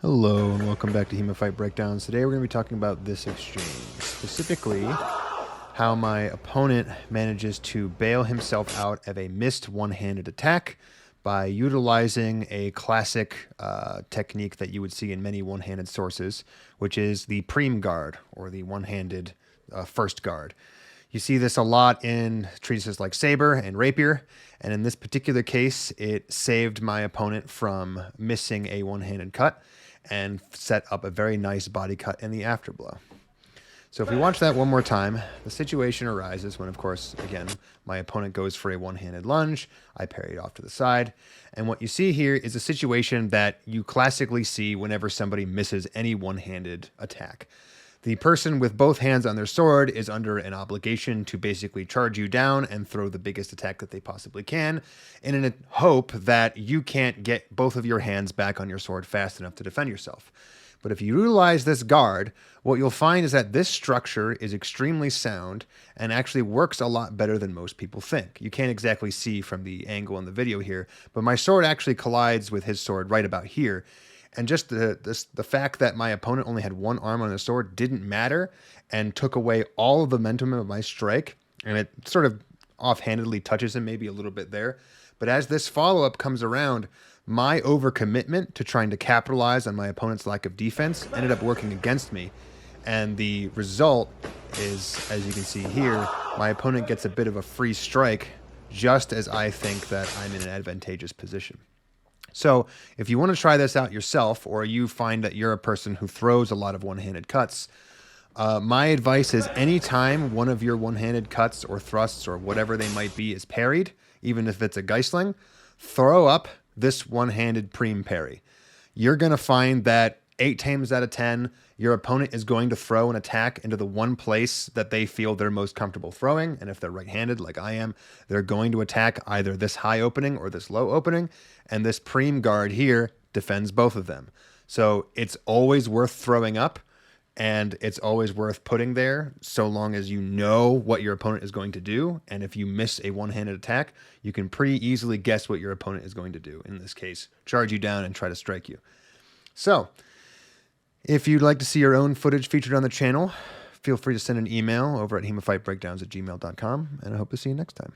Hello and welcome back to HEMA Fight Breakdowns. Today we're going to be talking about this exchange, specifically how my opponent manages to bail himself out of a missed one-handed attack by utilizing a classic technique that you would see in many one-handed sources, which is the preem guard, or the one-handed first guard. You see this a lot in treatises like Saber and Rapier, and in this particular case, it saved my opponent from missing a one-handed cut and set up a very nice body cut in the afterblow. So if we watch that one more time, the situation arises when, of course, again, my opponent goes for a one-handed lunge, I parry it off to the side, and what you see here is a situation that you classically see whenever somebody misses any one-handed attack. The person with both hands on their sword is under an obligation to basically charge you down and throw the biggest attack that they possibly can, in a hope that you can't get both of your hands back on your sword fast enough to defend yourself. But if you utilize this guard, what you'll find is that this structure is extremely sound and actually works a lot better than most people think. You can't exactly see from the angle in the video here, but my sword actually collides with his sword right about here. And just the fact that my opponent only had one arm on his sword didn't matter and took away all of the momentum of my strike. And it sort of offhandedly touches him maybe a little bit there. But as this follow-up comes around, my overcommitment to trying to capitalize on my opponent's lack of defense ended up working against me. And the result is, as you can see here, my opponent gets a bit of a free strike just as I think that I'm in an advantageous position. So if you want to try this out yourself, or you find that you're a person who throws a lot of one-handed cuts, my advice is anytime one of your one-handed cuts or thrusts or whatever they might be is parried, even if it's a Geistling, throw up this one-handed preem parry. You're going to find that 8 times out of 10, your opponent is going to throw an attack into the one place that they feel they're most comfortable throwing. And if they're right-handed, like I am, they're going to attack either this high opening or this low opening. And this preem guard here defends both of them. So it's always worth throwing up, and it's always worth putting there so long as you know what your opponent is going to do. And if you miss a one-handed attack, you can pretty easily guess what your opponent is going to do. In this case, charge you down and try to strike you. So if you'd like to see your own footage featured on the channel, feel free to send an email over at HEMAFightBreakdowns@gmail.com, and I hope to see you next time.